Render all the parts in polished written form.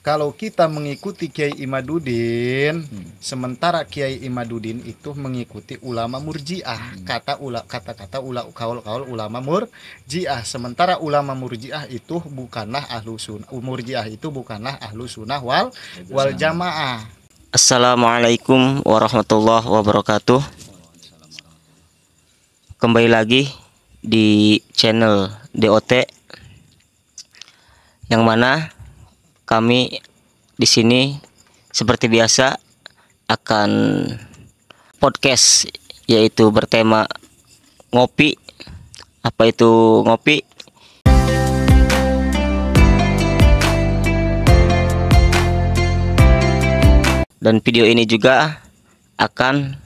Kalau kita mengikuti Kiai Imaduddin, sementara Kiai Imaduddin itu mengikuti ulama Murji'ah, kata-kata kaul ulama Murji'ah. Sementara ulama Murji'ah itu bukanlah ahlu sunnah, Murji'ah itu bukanlah ahlu sunnah wal jamaah. Assalamualaikum warahmatullahi wabarakatuh. Kembali lagi di channel DOT, yang mana kami di sini seperti biasa akan podcast, yaitu bertema ngopi. Apa itu ngopi? Dan video ini juga akan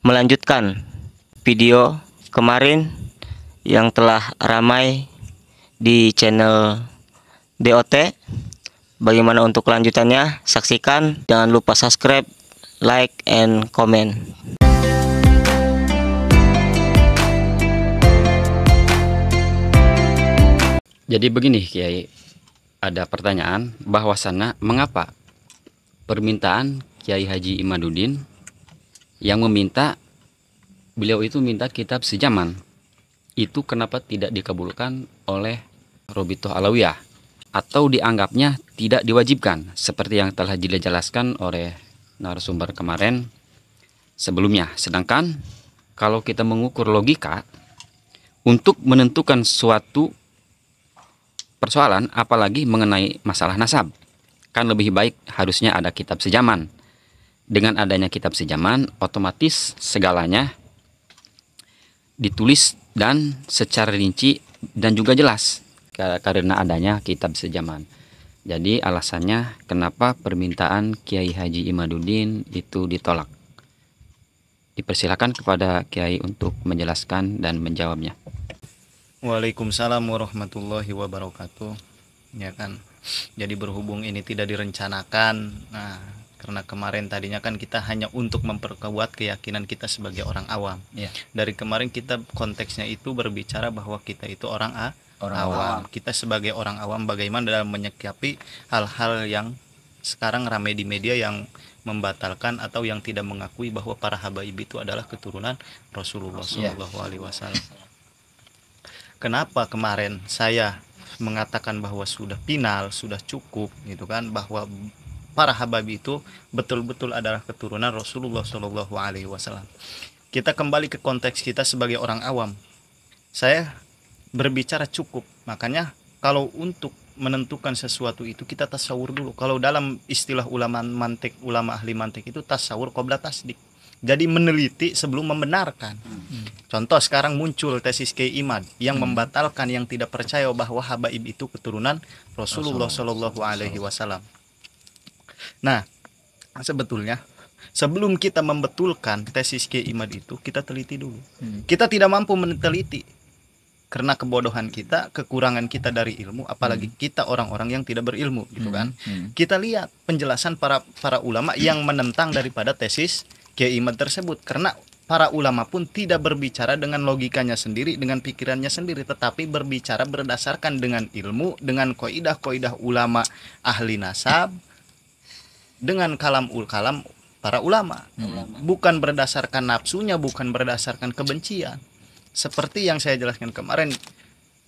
melanjutkan video kemarin yang telah ramai di channel DOT. Bagaimana untuk kelanjutannya? Saksikan. Jangan lupa subscribe, like, and comment. Jadi begini Kiai, ada pertanyaan bahwasannya mengapa permintaan Kiai Haji Imaduddin yang meminta, beliau itu minta kitab sejaman, itu kenapa tidak dikabulkan oleh Robitoh Alawiyah, atau dianggapnya tidak diwajibkan seperti yang telah dijelaskan oleh narasumber kemarin sebelumnya. Sedangkan kalau kita mengukur logika untuk menentukan suatu persoalan, apalagi mengenai masalah nasab, kan lebih baik harusnya ada kitab sejaman. Dengan adanya kitab sejaman, otomatis segalanya ditulis dan secara rinci dan juga jelas karena adanya kitab sejaman. Jadi alasannya kenapa permintaan Kiai Haji Imaduddin itu ditolak. Dipersilakan kepada Kiai untuk menjelaskan dan menjawabnya. Waalaikumsalam warahmatullahi wabarakatuh. Ya kan. Jadi berhubung ini tidak direncanakan, karena kemarin tadinya kan kita hanya untuk memperkuat keyakinan kita sebagai orang awam. Dari kemarin kita konteksnya itu berbicara bahwa kita itu orang awam. Kita sebagai orang awam bagaimana dalam menyikapi hal-hal yang sekarang ramai di media yang membatalkan atau yang tidak mengakui bahwa para habaib itu adalah keturunan Rasulullah SAW. Kenapa kemarin saya mengatakan bahwa sudah final, sudah cukup gitu kan, bahwa para habaib itu betul-betul adalah keturunan Rasulullah SAW. Kita kembali ke konteks kita sebagai orang awam. Saya berbicara cukup, makanya kalau untuk menentukan sesuatu itu kita tasawur dulu. Kalau dalam istilah ulama mantik, ulama ahli mantik itu tasawur qabla tasdik. Jadi meneliti sebelum membenarkan. Contoh sekarang muncul tesis Kiai Imad yang membatalkan, yang tidak percaya bahwa habaib itu keturunan Rasulullah SAW. Nah, sebetulnya sebelum kita membetulkan tesis Kiai Imad itu, kita teliti dulu. Kita tidak mampu meneliti karena kebodohan kita, kekurangan kita dari ilmu, apalagi kita orang-orang yang tidak berilmu gitu kan. Kita lihat penjelasan para ulama yang menentang daripada tesis Kiai Imad tersebut, karena para ulama pun tidak berbicara dengan logikanya sendiri, dengan pikirannya sendiri, tetapi berbicara berdasarkan dengan ilmu, dengan kaidah-kaidah ulama ahli nasab, dengan kalam para ulama. Bukan berdasarkan nafsunya, bukan berdasarkan kebencian. Seperti yang saya jelaskan kemarin,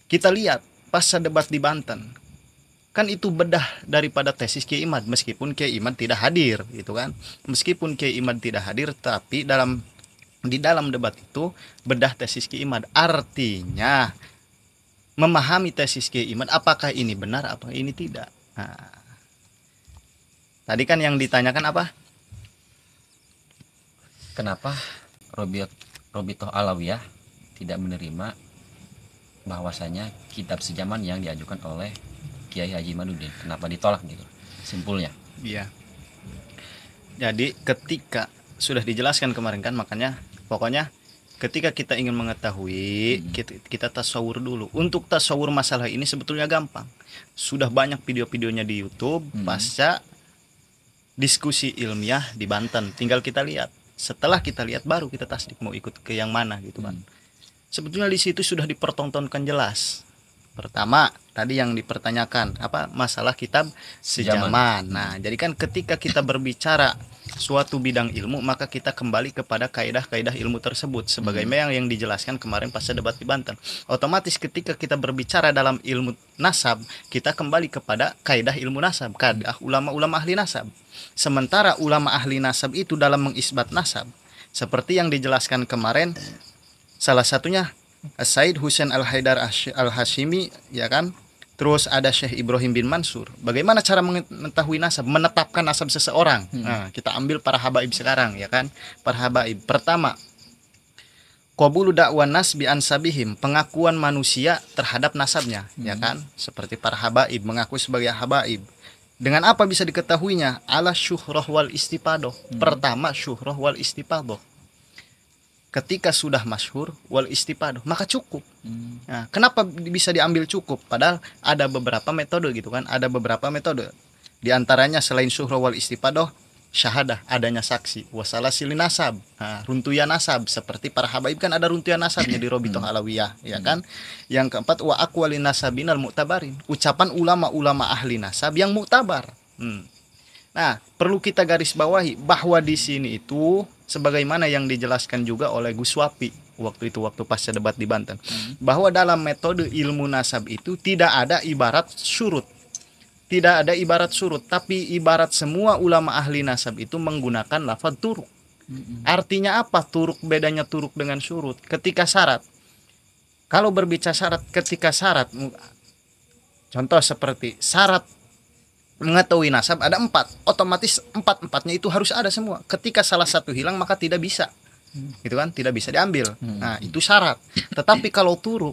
kita lihat pasca debat di Banten, kan itu bedah daripada tesis Kiai Imad, meskipun Kiai Imad tidak hadir gitu kan. Meskipun Kiai Imad tidak hadir, tapi di dalam debat itu bedah tesis Kiai Imad. Artinya memahami tesis Kiai Imad, apakah ini benar, apakah ini tidak. Tadi kan yang ditanyakan apa? Kenapa Robitoh Alawiyah tidak menerima bahwasanya kitab sejaman yang diajukan oleh Kiai Haji Imaduddin? Kenapa ditolak gitu? Simpulnya. Iya. Jadi ketika sudah dijelaskan kemarin kan, makanya pokoknya ketika kita ingin mengetahui, kita tasawur dulu. Untuk tasawur masalah ini sebetulnya gampang. Sudah banyak video-videonya di YouTube pasca diskusi ilmiah di Banten. Tinggal kita lihat. Setelah kita lihat baru kita tasdik mau ikut ke yang mana gitu kan. Sebetulnya di situ sudah dipertontonkan jelas Pertama, tadi yang dipertanyakan apa masalah kitab sejaman. Nah, jadi kan ketika kita berbicara suatu bidang ilmu, maka kita kembali kepada kaidah-kaidah ilmu tersebut sebagaimana yang dijelaskan kemarin pas debat di Banten. Otomatis ketika kita berbicara dalam ilmu nasab, kita kembali kepada kaidah ilmu nasab, kaidah ulama-ulama ahli nasab. Sementara ulama ahli nasab itu dalam mengisbat nasab, seperti yang dijelaskan kemarin, salah satunya Said Husain Al-Haidar Al-Hashimi, ya kan? Terus ada Syekh Ibrahim bin Mansur. Bagaimana cara mengetahui nasab, menetapkan nasab seseorang? Nah, kita ambil para habaib sekarang, ya kan? Para habaib. Pertama, qabulu da'wan nas bi ansabihim, pengakuan manusia terhadap nasabnya, ya kan? Seperti para habaib mengaku sebagai habaib. Dengan apa bisa diketahuinya? Ala syuhrah wal istifadah. Pertama, syuhrah wal istifadah. Ketika sudah masyhur wal istifadah, maka cukup. Nah, kenapa bisa diambil cukup? Padahal ada beberapa metode gitu kan, ada beberapa metode. Di antaranya selain syuhrah wal istifadah, syahadah, adanya saksi, wasalasil nasab, runtuyan nasab, seperti para habaib kan ada runtuyan nasabnya di Robitoh Alawiyah, ya kan? Yang keempat, wa aqwalin nasabinal mu'tabarin, ucapan ulama-ulama ahli nasab yang mu'tabar. Nah, perlu kita garis bawahi bahwa di sini itu sebagaimana yang dijelaskan juga oleh Gus Wapi waktu pasca debat di Banten, bahwa dalam metode ilmu nasab itu tidak ada ibarat surut. Tidak ada ibarat surut, tapi ibarat semua ulama ahli nasab itu menggunakan lafaz turuk. Artinya apa turuk? Bedanya turuk dengan surut. Ketika syarat, kalau berbicara syarat, ketika syarat, contoh seperti syarat mengetahui nasab ada 4, otomatis 4-4-nya itu harus ada semua. Ketika salah satu hilang maka tidak bisa, gitu kan? Tidak bisa diambil. Nah, itu syarat. Tetapi kalau turuk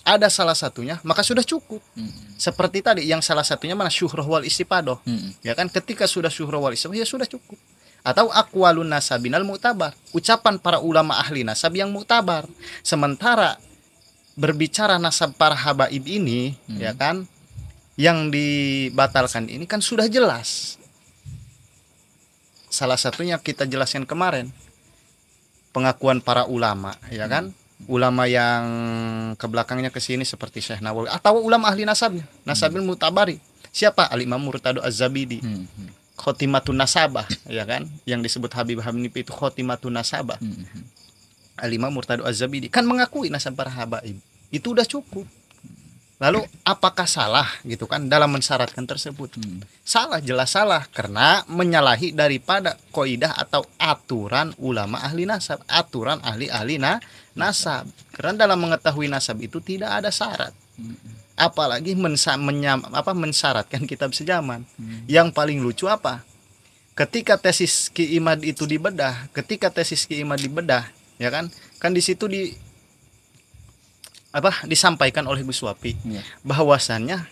ada salah satunya maka sudah cukup. Seperti tadi yang salah satunya mana syuhrah wal istifadah, ya kan? Ketika sudah syuhrah wal istifadah ya sudah cukup. Atau aqwalun nasabinal mu'tabar, ucapan para ulama ahli nasab yang mu'tabar. Sementara berbicara nasab para habaib ini, ya kan? Yang dibatalkan ini kan sudah jelas. Salah satunya kita jelaskan kemarin, pengakuan para ulama, ya kan? Ulama yang ke belakangnya ke sini seperti Syekh Nawawi atau ulama ahli nasabnya, nasabil mutabari. Siapa? Al-Imam Murtado Az-Zabidi. Khotimatun Nasabah, ya kan? Yang disebut Habib Hanif itu Khotimatun Nasabah. Al-Imam Murtado Az-Zabidi kan mengakui nasab para habaib. Itu udah cukup. Lalu apakah salah gitu kan dalam mensyaratkan tersebut? Salah, jelas salah, karena menyalahi daripada kaidah atau aturan ulama ahli nasab, aturan ahli-ahli nasab. Karena dalam mengetahui nasab itu tidak ada syarat. Apalagi mensyaratkan kitab sejaman. Yang paling lucu apa? Ketika tesis Ki Imad itu dibedah, ya kan? Kan di situ disampaikan oleh Gus Wapi bahwasannya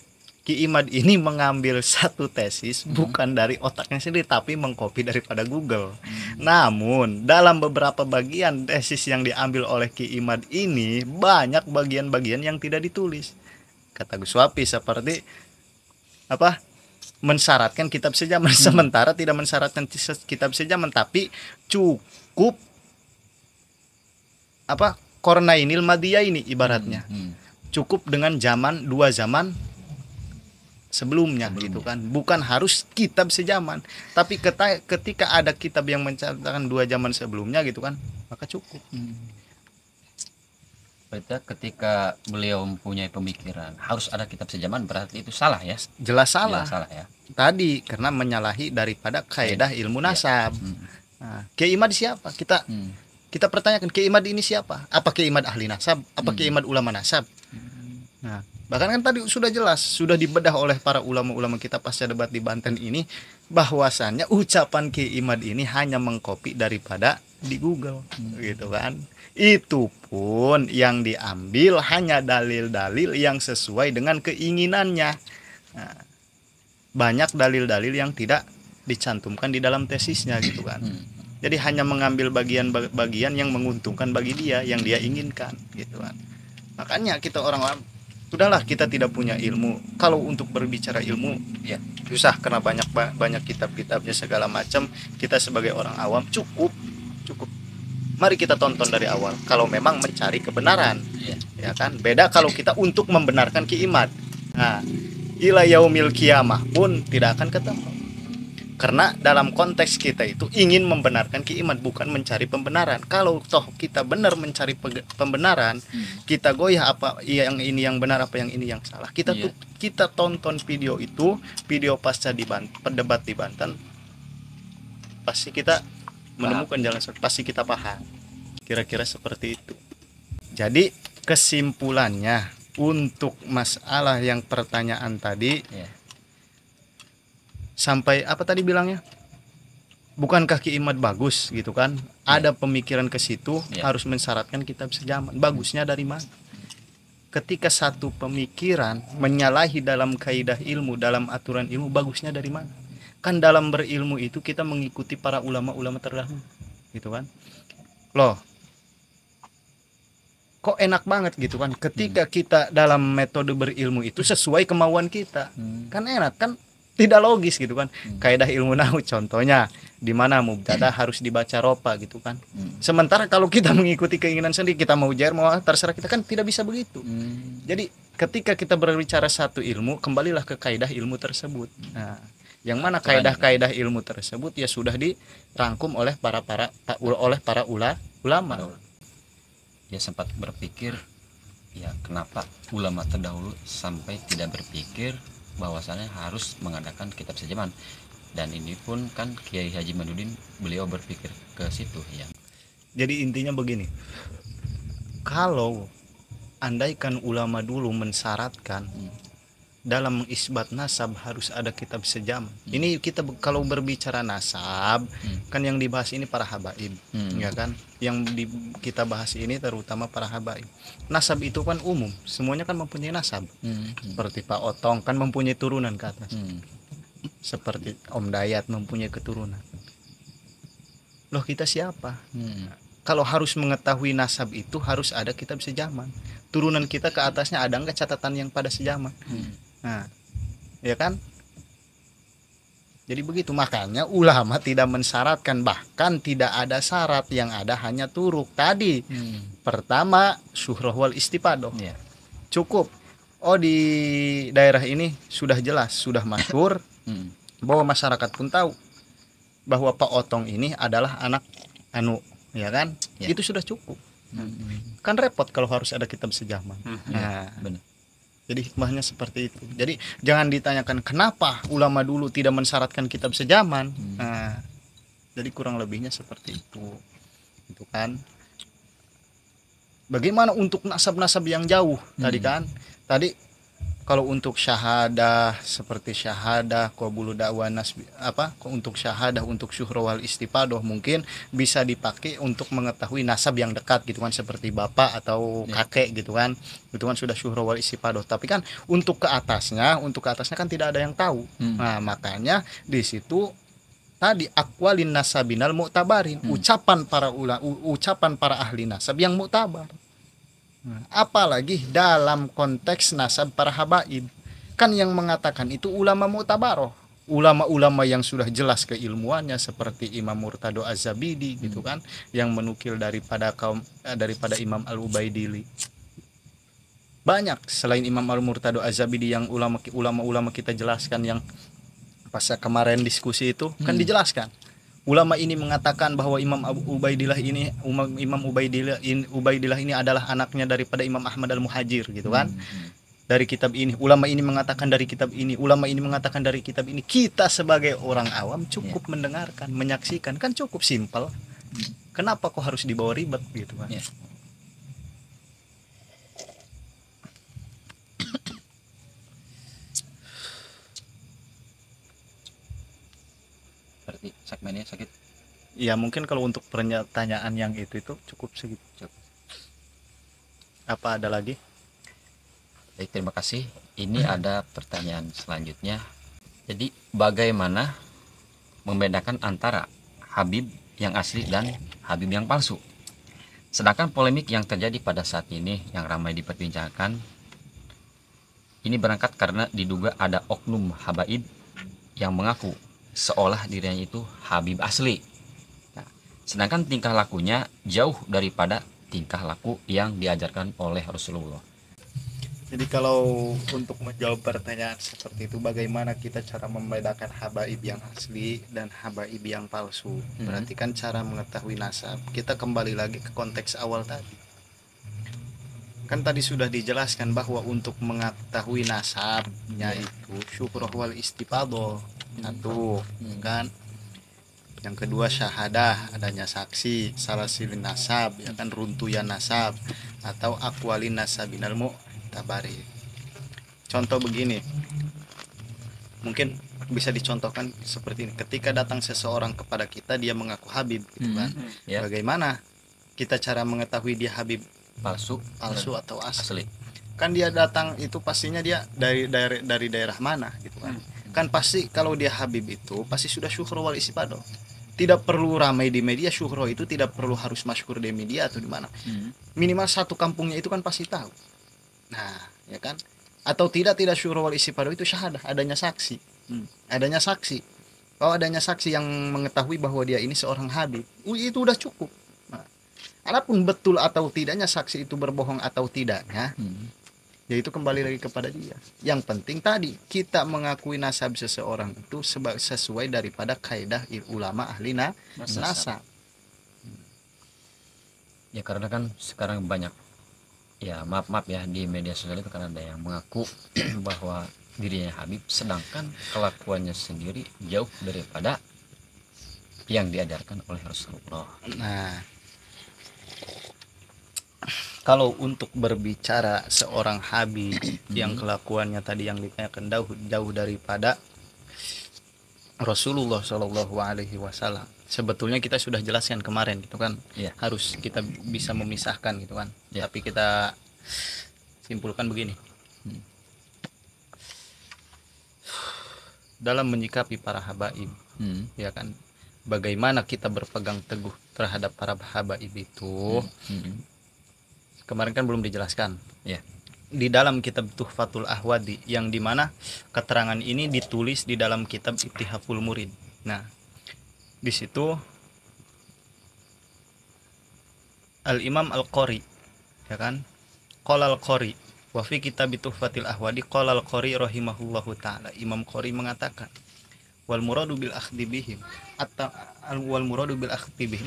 Ki Imad ini mengambil satu tesis bukan dari otaknya sendiri tapi mengcopy daripada Google. Namun dalam beberapa bagian tesis yang diambil oleh Ki Imad ini banyak bagian-bagian yang tidak ditulis. Kata Gus Wapi seperti mensyaratkan kitab sejaman, sementara tidak mensyaratkan kitab sejaman tapi cukup Qarnainil Madiyah ini ibaratnya. Cukup dengan dua zaman sebelumnya gitu kan. Bukan harus kitab sejaman. Tapi ketika ada kitab yang mencatatkan 2 zaman sebelumnya gitu kan, maka cukup. Berarti ketika beliau mempunyai pemikiran harus ada kitab sejaman, berarti itu salah ya? Jelas salah. Jelas salah ya. Tadi karena menyalahi daripada kaidah ilmu nasab. Nah, Kiai Imad siapa? Kita pertanyakan Kiai Imad ini siapa? Apa Kiai Imad ahli nasab? Apa Kiai Imad ulama nasab? Nah, bahkan kan tadi sudah jelas, sudah dibedah oleh para ulama-ulama kita pasca debat di Banten ini bahwasannya ucapan Kiai Imad ini hanya mengcopy daripada di Google, gitu kan? Itu pun yang diambil hanya dalil-dalil yang sesuai dengan keinginannya. Nah, banyak dalil-dalil yang tidak dicantumkan di dalam tesisnya, gitu kan? Jadi hanya mengambil bagian-bagian yang menguntungkan bagi dia, yang dia inginkan, gitu kan. Makanya kita orang-orang, sudahlah kita tidak punya ilmu. Kalau untuk berbicara ilmu, ya susah karena banyak kitab-kitabnya segala macam. Kita sebagai orang awam cukup Mari kita tonton dari awal. Kalau memang mencari kebenaran, Iya. ya kan. Beda kalau kita untuk membenarkan Ki Imad. Nah, ila yaumil kiamah pun tidak akan ketemu. Karena dalam konteks kita itu ingin membenarkan Ki Imad, bukan mencari pembenaran. Kalau toh kita benar mencari pembenaran, kita goyah apa yang ini yang benar, apa yang ini yang salah. Iya. Kita tonton video itu, video pasca debat di Banten, pasti kita menemukan jalan, pasti kita paham. Kira-kira seperti itu. Jadi kesimpulannya untuk masalah yang pertanyaan tadi, Iya. sampai apa tadi bilangnya, bukankah Ki Imad bagus gitu kan, ada pemikiran ke situ, Ya. harus mensyaratkan kitab sejaman. Bagusnya dari mana? Ketika satu pemikiran menyalahi dalam kaidah ilmu, dalam aturan ilmu, bagusnya dari mana? Kan dalam berilmu itu kita mengikuti para ulama-ulama terdahulu gitu kan. Loh, kok enak banget gitu kan, ketika kita dalam metode berilmu itu sesuai kemauan kita, kan enak kan, tidak logis gitu kan. Kaidah ilmu nahu contohnya, di mana mubtada harus dibaca ropa gitu kan. Sementara kalau kita mengikuti keinginan sendiri, kita mau jair mau terserah kita, kan tidak bisa begitu. Jadi ketika kita berbicara satu ilmu, kembalilah ke kaidah ilmu tersebut. Nah, yang mana kaidah-kaidah ilmu tersebut ya sudah dirangkum oleh para ulama. Dia sempat berpikir, ya kenapa ulama terdahulu sampai tidak berpikir bahwasannya harus mengadakan kitab sejaman. Dan ini pun kan Kiai Haji Madudin, beliau berpikir ke situ ya. Jadi intinya begini, kalau andaikan ulama dulu mensyaratkan dalam isbat nasab harus ada kitab sejaman. Ini kita kalau berbicara nasab, kan yang dibahas ini para habaib, ya kan? Yang kita bahas ini terutama para habaib. Nasab itu kan umum, semuanya kan mempunyai nasab. Seperti Pak Otong kan mempunyai turunan ke atas. Seperti Om Dayat mempunyai keturunan. Loh, kita siapa? Kalau harus mengetahui nasab itu harus ada kitab sejaman. Turunan kita ke atasnya ada nggak catatan yang pada sejaman? Nah, ya kan? Jadi begitu, makanya ulama tidak mensyaratkan, bahkan tidak ada syarat, yang ada hanya turuk tadi. Pertama, syuhrah wal istipadoh. Ya. Cukup. Oh, di daerah ini sudah jelas, sudah masyhur, bahwa masyarakat pun tahu bahwa Pak Otong ini adalah anak anu, ya kan? Ya. Itu sudah cukup. Kan repot kalau harus ada kitab sejaman. Nah, Benar. jadi hikmahnya seperti itu. Jadi jangan ditanyakan kenapa ulama dulu tidak mensyaratkan kitab sejaman. Nah, jadi kurang lebihnya seperti itu. Itu kan. Bagaimana untuk nasab-nasab yang jauh tadi kan? Tadi kalau untuk syahadah seperti syahadah qabulu da'wa nasbi untuk syahadah, untuk syuhra wal istipadoh mungkin bisa dipakai untuk mengetahui nasab yang dekat gitu kan, seperti bapak atau kakek gitu kan. Itu kan sudah syuhra wal istipadoh. Tapi kan untuk ke atasnya kan tidak ada yang tahu. Nah, makanya di situ tadi aqwalin nasabinal mu'tabarin, ucapan para ahli nasab yang mu'tabar. Apalagi dalam konteks nasab para habaib, kan yang mengatakan itu ulama mu'tabaroh, ulama-ulama yang sudah jelas keilmuannya, seperti Imam Murtado Az-Zabidi gitu kan, yang menukil daripada Imam Al-Ubaidili. Banyak selain Imam Al-Murtado Az-Zabidi yang ulama-ulama kita jelaskan, yang pas kemarin diskusi itu kan dijelaskan. Ulama ini mengatakan bahwa Imam Ubaidillah ini adalah anaknya daripada Imam Ahmad Al-Muhajir gitu kan. Dari kitab ini, ulama ini mengatakan dari kitab ini, ulama ini mengatakan dari kitab ini. Kita sebagai orang awam cukup mendengarkan, menyaksikan, kan cukup simpel. Kenapa kok harus dibawa ribet gitu kan? Berarti segmennya sakit. Ya mungkin kalau untuk pertanyaan yang itu cukup segitu. Apa ada lagi? Baik, terima kasih. Ini ada pertanyaan selanjutnya. Jadi bagaimana membedakan antara Habib yang asli dan Habib yang palsu? Sedangkan polemik yang terjadi pada saat ini yang ramai diperbincangkan ini berangkat karena diduga ada oknum habaib yang mengaku seolah dirinya itu Habib asli. Nah, sedangkan tingkah lakunya jauh daripada tingkah laku yang diajarkan oleh Rasulullah. Jadi kalau untuk menjawab pertanyaan seperti itu, bagaimana kita cara membedakan habaib yang asli dan habaib yang palsu? Berarti kan cara mengetahui nasab. Kita kembali lagi ke konteks awal tadi. Kan tadi sudah dijelaskan bahwa untuk mengetahui nasabnya itu syukrah wal istifadah. Satu, kan? Yang kedua syahadah, adanya saksi, salasilin nasab, ya kan, runtuyan nasab atau akwalin nasabinal mu'tabari. Contoh begini, mungkin bisa dicontohkan seperti ini. Ketika datang seseorang kepada kita, dia mengaku habib, gitu kan? Ya. Bagaimana kita cara mengetahui dia habib Palsu atau asli? asli. Kan dia datang itu pastinya dia dari daerah mana, gitu kan? Kan pasti kalau dia habib itu pasti sudah syukur wal istifadah. Tidak perlu ramai di media, syukur itu tidak perlu harus masyhur di media atau di mana. Minimal satu kampungnya itu kan pasti tahu. Nah, ya kan? Atau tidak syukur wal istifadah itu syahadah, adanya saksi. Adanya saksi. Kalau adanya saksi yang mengetahui bahwa dia ini seorang habib, itu udah cukup. Nah, adapun betul atau tidaknya saksi itu berbohong atau tidaknya, ya itu kembali lagi kepada dia. Yang penting tadi kita mengakui nasab seseorang itu sesuai daripada kaidah ulama ahli nasab. Ya karena kan sekarang banyak, ya maaf ya, di media sosial itu kan ada yang mengaku bahwa dirinya habib, sedangkan kelakuannya sendiri jauh daripada yang diajarkan oleh Rasulullah. Nah, kalau untuk berbicara seorang habib yang kelakuannya tadi yang ditanyakan jauh daripada Rasulullah Shallallahu Alaihi Wasallam, sebetulnya kita sudah jelaskan kemarin, gitu kan? Ya. Harus kita bisa memisahkan, gitu kan? Ya. Tapi kita simpulkan begini. Dalam menyikapi para habaib, ya kan? Bagaimana kita berpegang teguh terhadap para habaib itu? Kemarin kan belum dijelaskan. Ya. Di dalam kitab Tuhfatul Ahwadi, yang dimana keterangan ini ditulis di dalam kitab Ittihaful Murid. Nah, di situ Al-Imam Al-Qori, ya kan? Qala Al-Qori wa fi kitab Tuhfatil Ahwadi qala Al-Qori rahimahullahu taala. Imam Qori mengatakan, wal muradu bil akhdhi bihim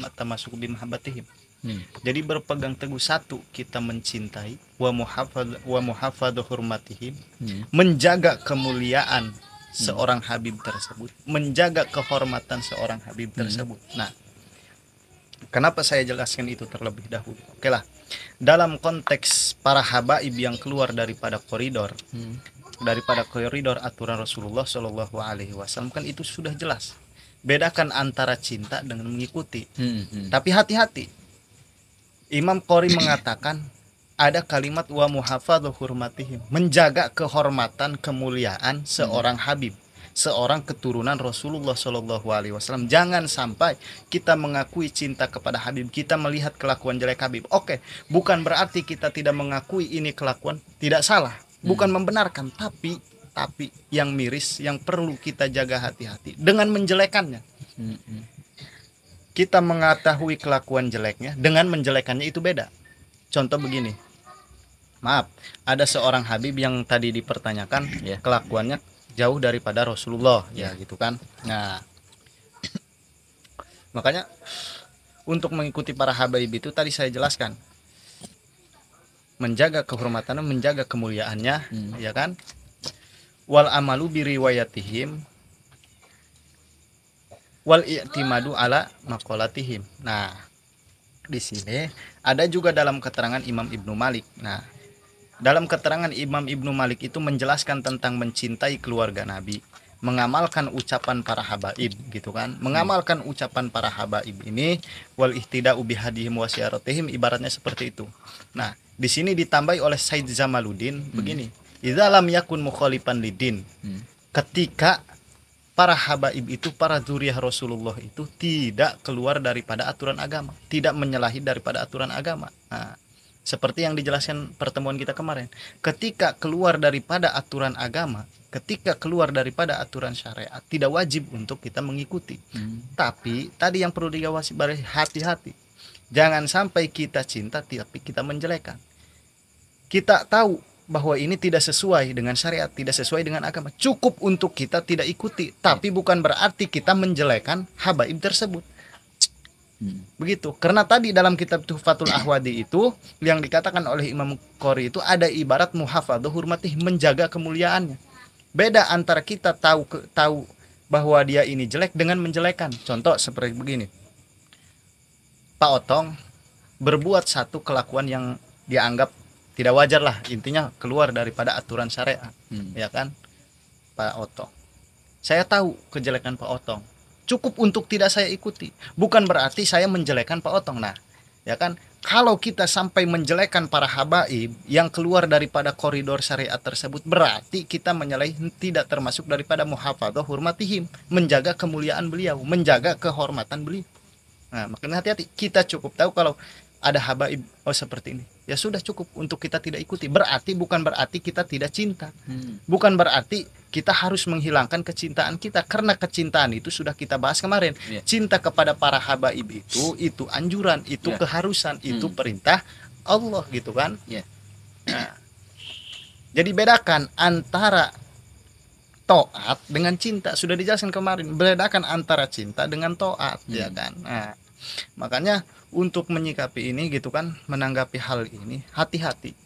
at-tamasuk bi mahabbatihim. Jadi berpegang teguh, satu, kita mencintai, wa muhafadhu hurmatihim, menjaga kemuliaan seorang habib tersebut, menjaga kehormatan seorang habib tersebut. Nah, kenapa saya jelaskan itu terlebih dahulu? Oke lah, dalam konteks para habaib yang keluar daripada koridor aturan Rasulullah Shallallahu Alaihi Wasallam, kan itu sudah jelas. Bedakan antara cinta dengan mengikuti. Tapi hati-hati. Imam Qori mengatakan ada kalimat wa muhafadhu hurmatihim, menjaga kehormatan kemuliaan seorang habib, seorang keturunan Rasulullah Shallallahu Alaihi Wasallam. Jangan sampai kita mengakui cinta kepada habib, kita melihat kelakuan jelek habib. Oke, bukan berarti kita tidak mengakui ini kelakuan tidak salah, bukan membenarkan, tapi yang miris, yang perlu kita jaga hati-hati dengan menjelekannya. Kita mengetahui kelakuan jeleknya dengan menjelekannya itu beda. Contoh begini, maaf, ada seorang habib yang tadi dipertanyakan, kelakuannya jauh daripada Rasulullah, ya gitu kan. Nah, makanya untuk mengikuti para habaib itu tadi saya jelaskan, menjaga kehormatannya, menjaga kemuliaannya, ya kan. Wal amalu bi riwayatihim wal i'timadu ala maqalatihim. Nah, di sini ada juga dalam keterangan Imam Ibnu Malik. Nah, dalam keterangan Imam Ibnu Malik itu menjelaskan tentang mencintai keluarga Nabi, mengamalkan ucapan para habaib, gitu kan. Mengamalkan ucapan para habaib ini, wal ihtida'u bihadihim wa syiaratihim, ibaratnya seperti itu. Nah, di sini ditambahi oleh Said Jamaluddin begini, idza lam yakun mukhalifan lidin. Ketika para habaib itu, para zuriyah Rasulullah itu tidak keluar daripada aturan agama, tidak menyalahi daripada aturan agama. Nah, Seperti yang dijelaskan pertemuan kita kemarin, ketika keluar daripada aturan agama, ketika keluar daripada aturan syariat, tidak wajib untuk kita mengikuti. Tapi tadi yang perlu diawasi, hati-hati, jangan sampai kita cinta tapi kita menjelekan. Kita tahu bahwa ini tidak sesuai dengan syariat, tidak sesuai dengan agama, cukup untuk kita tidak ikuti, tapi bukan berarti kita menjelekan habaib tersebut. Begitu, karena tadi dalam kitab Tuhfatul Ahwadi itu yang dikatakan oleh Imam Qori itu ada ibarat muhafadzah hurmatih, menjaga kemuliaannya. Beda antara kita tahu bahwa dia ini jelek dengan menjelekan. Contoh seperti begini, Pak Otong berbuat satu kelakuan yang dianggap tidak wajar lah, intinya keluar daripada aturan syariat, ya kan, Pak Otong. Saya tahu kejelekan Pak Otong, cukup untuk tidak saya ikuti, bukan berarti saya menjelekan Pak Otong. Nah, ya kan, kalau kita sampai menjelekan para habaib yang keluar daripada koridor syariat tersebut, berarti kita menyalahi, tidak termasuk daripada muhafadzah hurmatihim, menjaga kemuliaan beliau, menjaga kehormatan beliau. Nah, makanya hati-hati, kita cukup tahu kalau ada habaib seperti ini, ya sudah cukup untuk kita tidak ikuti. Bukan berarti kita tidak cinta, bukan berarti kita harus menghilangkan kecintaan kita, karena kecintaan itu sudah kita bahas kemarin. Cinta kepada para habaib itu anjuran, itu keharusan, itu perintah Allah, gitu kan. Nah, jadi bedakan antara taat dengan cinta, sudah dijelaskan kemarin, bedakan antara cinta dengan taat, ya kan. Nah, makanya untuk menyikapi ini, gitu kan, menanggapi hal ini, hati-hati.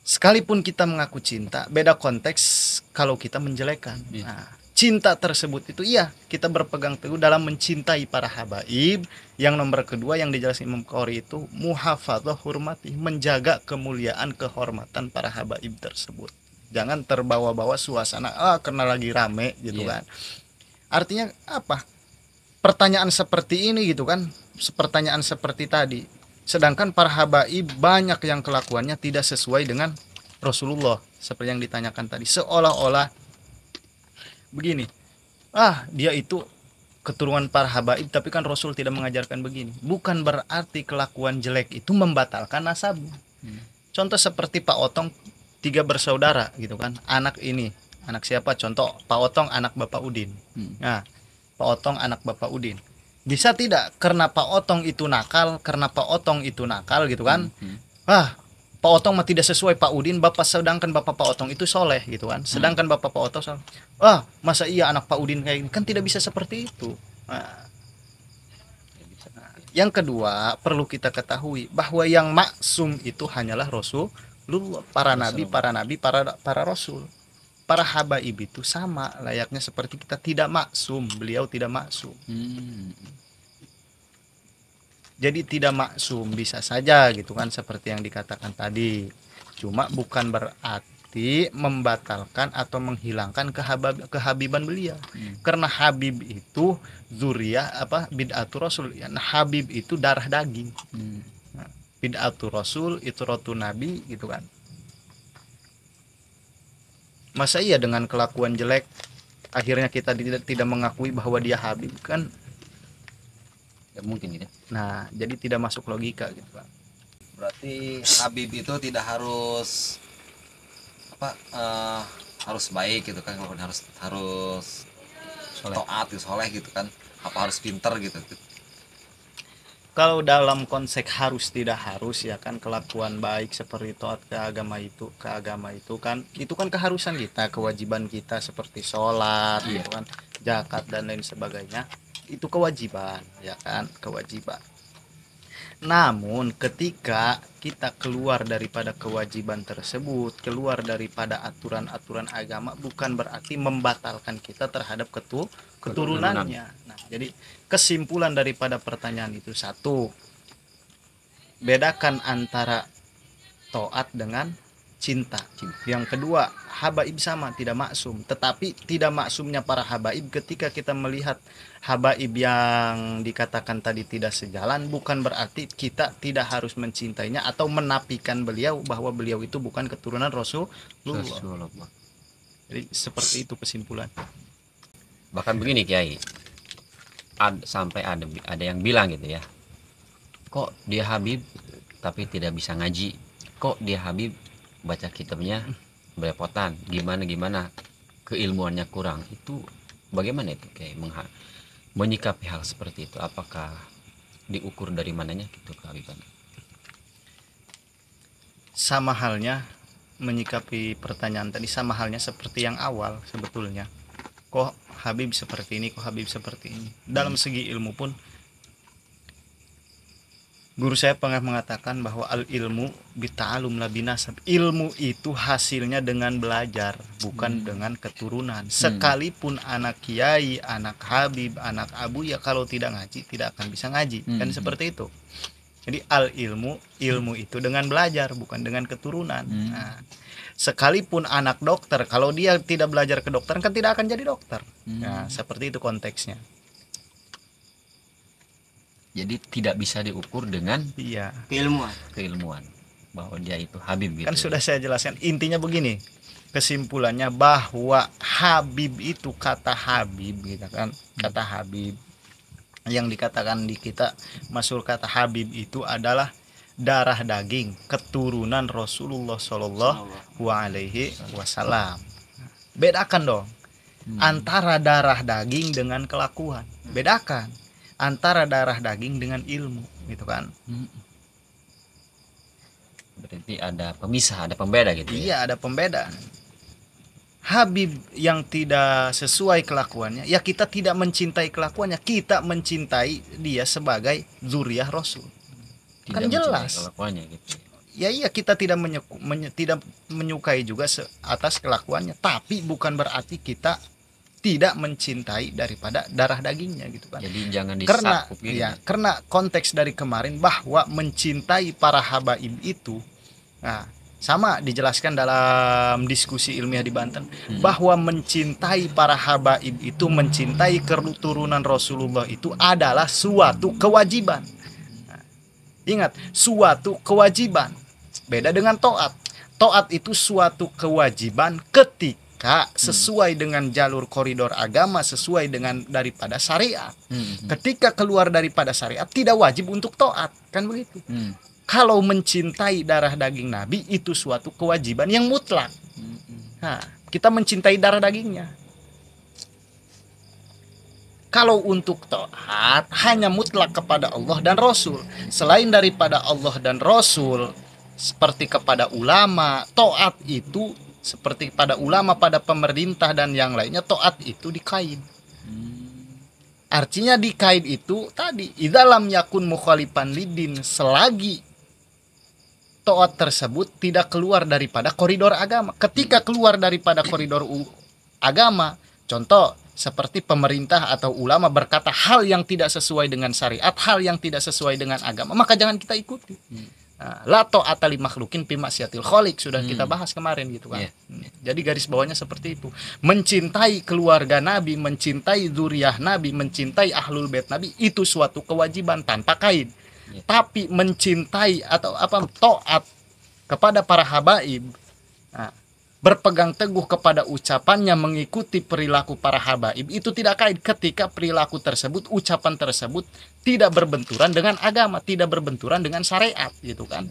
Sekalipun kita mengaku cinta, beda konteks kalau kita menjelekan. Nah, cinta tersebut itu iya, kita berpegang teguh dalam mencintai para habaib. Yang nomor kedua yang dijelaskan Imam Qori itu muhafadzah hurmati, menjaga kemuliaan kehormatan para habaib tersebut. Jangan terbawa-bawa suasana karena lagi rame, gitu kan. Artinya apa? Pertanyaan seperti ini, gitu kan, pertanyaan seperti tadi, sedangkan para habaib banyak yang kelakuannya tidak sesuai dengan Rasulullah, seperti yang ditanyakan tadi, seolah-olah begini, dia itu keturunan para habaib, tapi kan Rasul tidak mengajarkan begini. Bukan berarti kelakuan jelek itu membatalkan nasab. Contoh seperti Pak Otong, 3 bersaudara, gitu kan, anak siapa? Contoh Pak Otong anak Bapak Udin. Nah, Pak Otong anak Bapak Udin. Bisa tidak karena Pak Otong itu nakal, gitu kan. Pak Otong mah tidak sesuai Pak Udin, sedangkan Bapak Pak Otong itu soleh, gitu kan. Sedangkan Bapak Pak Otong soleh. Masa iya anak Pak Udin kayak gini? Kan tidak bisa seperti itu. Yang kedua, perlu kita ketahui bahwa yang maksum itu hanyalah Rasulullah, para nabi, para rasul. Para habaib itu sama layaknya seperti kita, tidak maksum, beliau tidak maksum. Jadi tidak maksum, bisa saja, gitu kan, seperti yang dikatakan tadi. Cuma bukan berarti membatalkan atau menghilangkan kehabiban beliau. Karena habib itu zuriyah bid'atul rasul. Nah, habib itu darah daging. Bid'atul rasul itu rotu nabi, gitu kan. Masa iya dengan kelakuan jelek akhirnya kita tidak mengakui bahwa dia habib, kan ya mungkin gitu. Nah, jadi tidak masuk logika, gitu kan. Berarti habib itu tidak harus harus baik, gitu kan, harus taat, soleh, gitu kan, apa harus pinter, gitu. Kalau dalam konteks harus tidak harus, ya kan, kelakuan baik seperti taat ke agama itu kan keharusan kita, kewajiban kita, seperti sholat, gitu kan, zakat dan lain sebagainya, itu kewajiban, ya kan, kewajiban. Namun ketika kita keluar daripada kewajiban tersebut, keluar daripada aturan-aturan agama, bukan berarti membatalkan kita terhadap keturunannya. Nah, jadi kesimpulan daripada pertanyaan itu, satu, bedakan antara taat dengan cinta. Yang kedua, habaib sama, tidak maksum. Tetapi tidak maksumnya para habaib, ketika kita melihat habaib yang dikatakan tadi tidak sejalan, bukan berarti kita tidak harus mencintainya atau menafikan beliau bahwa beliau itu bukan keturunan Rasulullah. Jadi seperti itu kesimpulan. Bahkan begini Kiai, sampai ada yang bilang gitu ya, kok dia habib tapi tidak bisa ngaji. Kok dia Habib baca kitabnya belepotan, gimana keilmuannya kurang. Itu bagaimana itu kayak menyikapi hal seperti itu? Apakah diukur dari mananya gitu Kak Habib? Sama halnya menyikapi pertanyaan tadi, sama halnya seperti yang awal sebetulnya. Kok Habib seperti ini, kok Habib seperti ini. Dalam segi ilmu pun, guru saya pernah mengatakan bahwa al ilmu bita'alum la binasab. Ilmu itu hasilnya dengan belajar, bukan dengan keturunan. Sekalipun anak kiai, anak Habib, anak Abu, ya kalau tidak ngaji tidak akan bisa ngaji. Kan seperti itu. Jadi al ilmu, ilmu itu dengan belajar, bukan dengan keturunan. Nah, sekalipun anak dokter, kalau dia tidak belajar kedokteran kan tidak akan jadi dokter. Nah, seperti itu konteksnya. Jadi tidak bisa diukur dengan Iya. keilmuan bahwa dia itu Habib gitu. Kan sudah saya jelaskan. Intinya begini, kesimpulannya bahwa Habib itu, kata Habib gitu kan, kata Habib yang dikatakan di kita masyhur, kata Habib itu adalah darah daging keturunan Rasulullah Shallallahu Alaihi Wasallam. Bedakan dong antara darah daging dengan kelakuan. Bedakan antara darah daging dengan ilmu, gitu kan? Berarti ada pemisah, ada pembeda gitu. Iya, ada pembeda. Habib yang tidak sesuai kelakuannya, ya kita tidak mencintai kelakuannya, kita mencintai dia sebagai zuriyah Rasul. Tidak Kan jelas. kelakuannya gitu. Ya iya, kita tidak tidak menyukai juga atas kelakuannya, tapi bukan berarti kita tidak mencintai daripada darah dagingnya, gitu kan. Jadi jangan Karena disakup gitu. ya, karena konteks dari kemarin bahwa mencintai para habaib itu, nah, sama dijelaskan dalam diskusi ilmiah di Banten, bahwa mencintai para habaib itu, mencintai keturunan Rasulullah itu adalah suatu kewajiban. Nah, ingat, suatu kewajiban. Beda dengan toat. Toat itu suatu kewajiban ketika sesuai dengan jalur koridor agama, sesuai dengan daripada syariat. Ketika keluar daripada syariat tidak wajib untuk taat, kan begitu. Kalau mencintai darah daging Nabi itu suatu kewajiban yang mutlak. Nah, kita mencintai darah dagingnya. Kalau untuk taat hanya mutlak kepada Allah dan Rasul. Selain daripada Allah dan Rasul, seperti kepada ulama, taat itu seperti pada ulama, pada pemerintah dan yang lainnya, taat itu dikaid. Artinya dikaid itu tadi, idza lam yakun mukhalifan lidin, selagi taat tersebut tidak keluar daripada koridor agama. Ketika keluar daripada koridor agama, contoh seperti pemerintah atau ulama berkata hal yang tidak sesuai dengan syariat, hal yang tidak sesuai dengan agama, maka jangan kita ikuti. La ta'ata li makhlukin fi ma'siyatil khaliq, sudah kita bahas kemarin gitu kan. Jadi garis bawahnya seperti itu. Mencintai keluarga Nabi, mencintai zuriyah Nabi, mencintai ahlul bait Nabi itu suatu kewajiban tanpa kaid. Tapi mencintai atau taat kepada para habaib, berpegang teguh kepada ucapannya, mengikuti perilaku para habaib, itu tidak kait ketika perilaku tersebut, ucapan tersebut tidak berbenturan dengan agama, tidak berbenturan dengan syariat, gitu kan.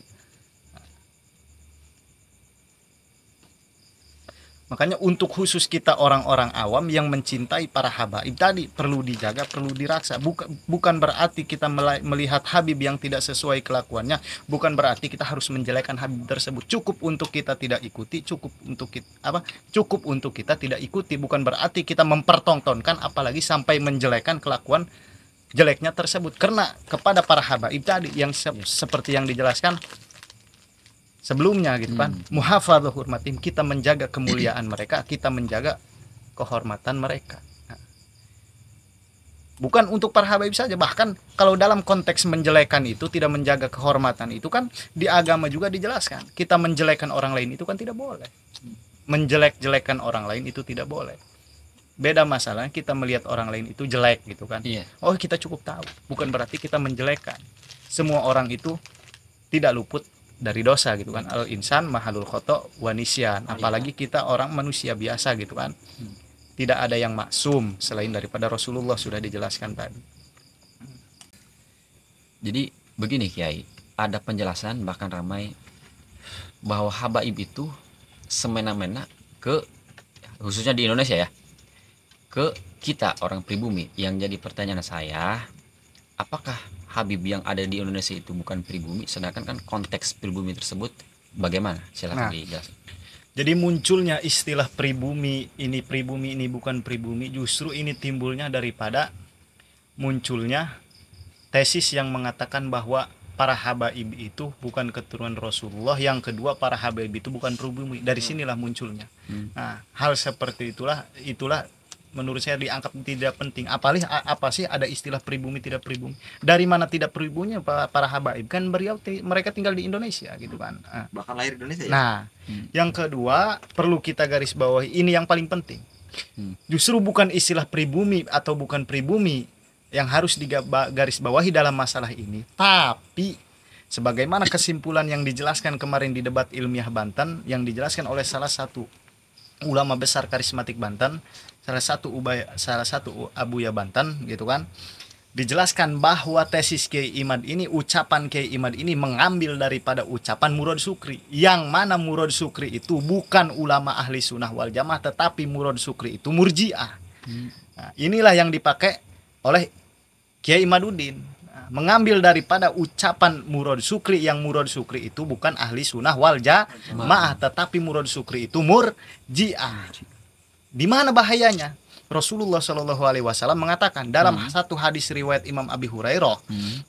Makanya untuk khusus kita orang-orang awam yang mencintai para habaib tadi perlu dijaga, perlu diraksa. Bukan berarti kita melihat habib yang tidak sesuai kelakuannya, bukan berarti kita harus menjelekkan habib tersebut. Cukup untuk kita tidak ikuti, cukup untuk kita tidak ikuti. Bukan berarti kita mempertontonkan, apalagi sampai menjelekkan kelakuan jeleknya tersebut. Karena kepada para habaib tadi yang seperti yang dijelaskan sebelumnya gitu kan, muhafadzah hurmatim, kita menjaga kemuliaan mereka, kita menjaga kehormatan mereka. Bukan untuk para habaib saja, bahkan kalau dalam konteks menjelekan itu, tidak menjaga kehormatan itu kan di agama juga dijelaskan. Kita menjelekan orang lain itu kan tidak boleh. Menjelek-jelekan orang lain itu tidak boleh. Beda masalahnya kita melihat orang lain itu jelek gitu kan. Oh, kita cukup tahu, bukan berarti kita menjelekan. Semua orang itu tidak luput dari dosa gitu kan. Al insan mahalul khoto wa nisyan, apalagi kita orang manusia biasa gitu kan. Tidak ada yang maksum selain daripada Rasulullah, sudah dijelaskan tadi. Jadi begini Kiai, ada penjelasan bahkan ramai bahwa habaib itu semena-mena ke, khususnya di Indonesia ya, ke kita orang pribumi. Yang jadi pertanyaan saya, apakah Habib yang ada di Indonesia itu bukan pribumi, sedangkan kan konteks pribumi tersebut bagaimana? Silakan dijelaskan. Jadi munculnya istilah pribumi ini bukan pribumi, justru ini timbulnya daripada munculnya tesis yang mengatakan bahwa para habaib itu bukan keturunan Rasulullah, yang kedua para habaib itu bukan pribumi. Dari sinilah munculnya. Nah, hal seperti itulah menurut saya dianggap tidak penting. Apalagi apa sih ada istilah pribumi tidak pribumi? Dari mana tidak pribuminya para habaib? Kan mereka tinggal di Indonesia gitu kan. Bahkan lahir di Indonesia ya. Nah, yang kedua perlu kita garis bawahi, ini yang paling penting. Justru bukan istilah pribumi atau bukan pribumi yang harus digaris bawahi dalam masalah ini, tapi sebagaimana kesimpulan yang dijelaskan kemarin di debat ilmiah Banten, yang dijelaskan oleh salah satu ulama besar karismatik Banten, salah satu Abuya Banten gitu kan, dijelaskan bahwa tesis Kiai Imad ini, ucapan Kiai Imad ini mengambil daripada ucapan Murad Sukri, yang mana Murad Sukri itu bukan ulama ahli sunnah wal jamaah, tetapi Murad Sukri itu murjiah. Nah, inilah yang dipakai oleh Kiai Imaduddin, mengambil daripada ucapan Murad Sukri, yang Murad Sukri itu bukan ahli sunnah wal jamaah, tetapi Murad Sukri itu murjiah. Di mana bahayanya? Rasulullah Shallallahu Alaihi Wasallam mengatakan dalam satu hadis riwayat Imam Abi Hurairah,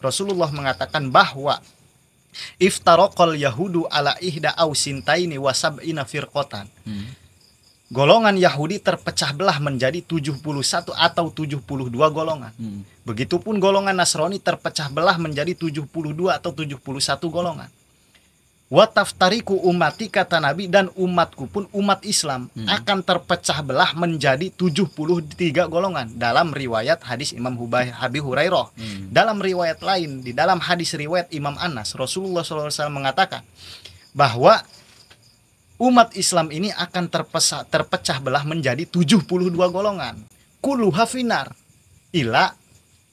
Rasulullah mengatakan bahwa iftaraqal yahudu ala ihda au sintaini wa sab'ina firqatan. Golongan Yahudi terpecah belah menjadi 71 atau 72 golongan. Begitupun golongan Nasrani terpecah belah menjadi 72 atau 71 golongan. Wa taftariku ummati, kata Nabi, dan umatku pun umat Islam akan terpecah belah menjadi 73 golongan dalam riwayat hadis Imam Abi Hurairah. Dalam riwayat lain, di dalam hadis riwayat Imam Anas, Rasulullah SAW mengatakan bahwa umat Islam ini akan terpecah belah menjadi 72 golongan. Kulluha finar illa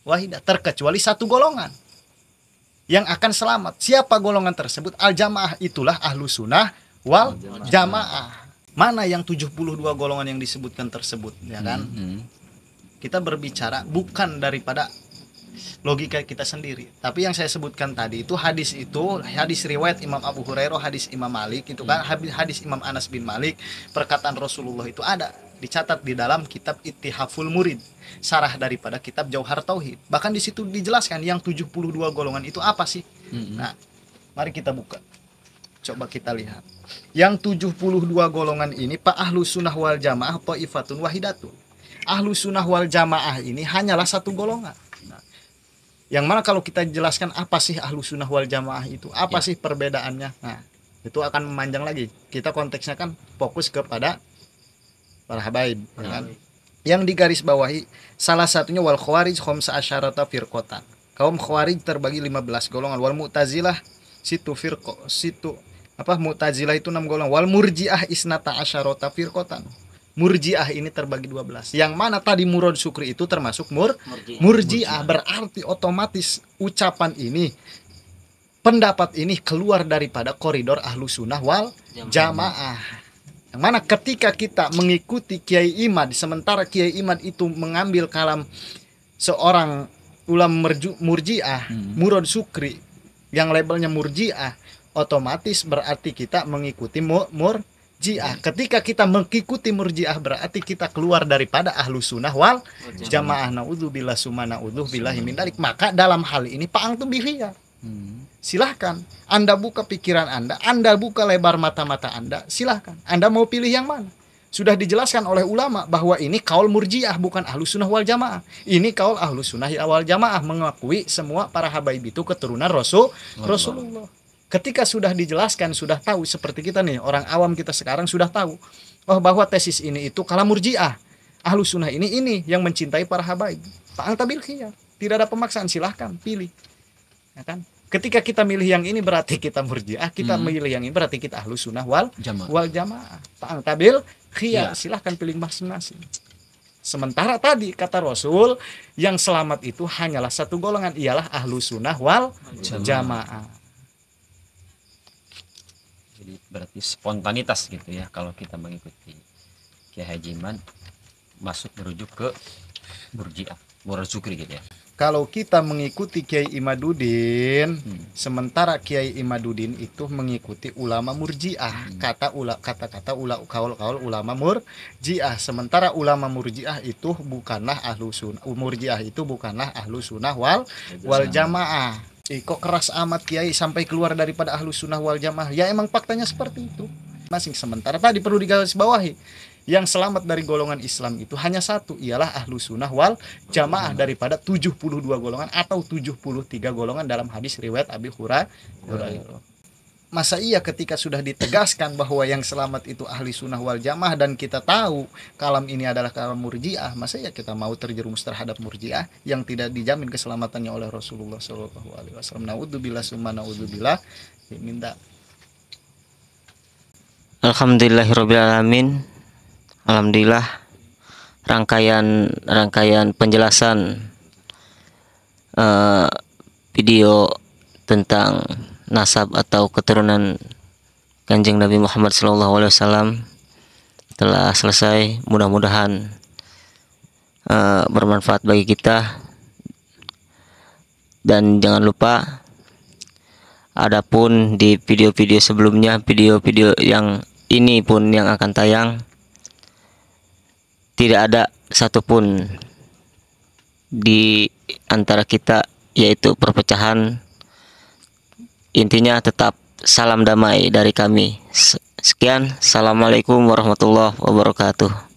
wahidah, terkecuali satu golongan yang akan selamat. Siapa golongan tersebut? Al-jamaah, itulah ahlu sunnah wal jamaah. Mana yang 72 golongan yang disebutkan tersebut, ya kan? Kita berbicara bukan daripada logika kita sendiri, tapi yang saya sebutkan tadi itu hadis riwayat Imam Abu Hurairah, hadis Imam Malik itu kan, hadis Imam Anas bin Malik, perkataan Rasulullah itu ada dicatat di dalam kitab Ittihaful Murid, sarah daripada kitab Jauhar Tauhid. Bahkan di situ dijelaskan yang 72 golongan itu apa sih. Nah, mari kita buka, coba kita lihat. Yang 72 golongan ini Pak ahlu sunnah wal jamaah thaifatun wahidatun. Ahlu sunnah wal jamaah ini hanyalah satu golongan. Yang mana kalau kita jelaskan apa sih ahlu sunnah wal jamaah itu, apa sih perbedaannya, nah itu akan memanjang lagi. Kita konteksnya kan fokus kepada para habaib, ya kan? Yang digarisbawahi salah satunya wal khawarij khamsa asyarata firqatan. Kaum khawarij terbagi 15 golongan. Wal mu'tazilah mu'tazilah itu 6 golongan. Wal murji'ah isnata asyarata firqatan. Murji'ah ini terbagi 12. Yang mana tadi Murad Sukri itu termasuk murji'ah. Berarti otomatis ucapan ini, pendapat ini keluar daripada koridor ahlu sunnah wal jamaah. Yang mana ketika kita mengikuti Kiai Imad, sementara Kiai Imad itu mengambil kalam seorang ulama murji'ah, Murad Sukri, yang labelnya murji'ah, otomatis berarti kita mengikuti murji'ah. Ketika kita mengikuti murji'ah berarti kita keluar daripada ahlu sunnah wal jamaah. Naudzubillah summa naudzubillahi min dzalik. Maka dalam hal ini Pak Antum bikhiyar. Silahkan Anda buka pikiran Anda buka lebar mata-mata Anda, silahkan Anda mau pilih yang mana. Sudah dijelaskan oleh ulama bahwa ini kaul murji'ah, bukan ahlu sunnah wal jamaah. Ini kaul ahlu sunnah wal jamaah, mengakui semua para habaib itu keturunan Rasulullah. Ketika sudah dijelaskan, sudah tahu, seperti kita nih, orang awam kita sekarang sudah tahu bahwa tesis ini itu kalam murji'ah. Ahlu sunnah ini yang mencintai para habaib. Pak Anta bil khiyar, tidak ada pemaksaan, silahkan pilih. Ya kan? Ketika kita milih yang ini berarti kita murji'ah, kita milih yang ini berarti kita ahlu sunnah wal jamaah. Pak Anta bil khiyar, silahkan pilih masing-masing. Sementara tadi kata Rasul, yang selamat itu hanyalah satu golongan, ialah ahlu sunnah wal jamaah. Jadi berarti spontanitas gitu ya kalau kita mengikuti Kiai Haji Iman, masuk merujuk ke Murji'ah, Murad Sukri gitu ya. Kalau kita mengikuti Kiai Imaduddin, sementara Kiai Imaduddin itu mengikuti ulama Murji'ah, kata-kata kaul ulama Murji'ah. Sementara ulama Murji'ah itu bukanlah ahlu sunnah, Murji'ah itu bukanlah ahlu sunnah wal jamaah. Kok keras amat Kiai sampai keluar daripada ahlu sunnah wal jamaah? Ya emang faktanya seperti itu. Masing sementara tadi perlu digarisbawahi, yang selamat dari golongan Islam itu hanya satu, ialah ahlu sunnah wal jamaah daripada 72 golongan atau 73 golongan dalam hadis riwayat Abi Hurairah. Masa iya ketika sudah ditegaskan bahwa yang selamat itu ahli sunnah wal jamaah dan kita tahu kalam ini adalah kalam Murji'ah, masa iya kita mau terjerumus terhadap Murji'ah yang tidak dijamin keselamatannya oleh Rasulullah SAW. Naudzubillah summa naudzubillah. Minta Alhamdulillahirobbilalamin. Alhamdulillah, rangkaian penjelasan video tentang nasab atau keturunan Kanjeng Nabi Muhammad SAW telah selesai. Mudah-mudahan bermanfaat bagi kita, dan jangan lupa adapun di video-video sebelumnya, video-video yang ini pun yang akan tayang, tidak ada satupun di antara kita yaitu perpecahan. Intinya tetap salam damai dari kami. Sekian, assalamualaikum warahmatullahi wabarakatuh.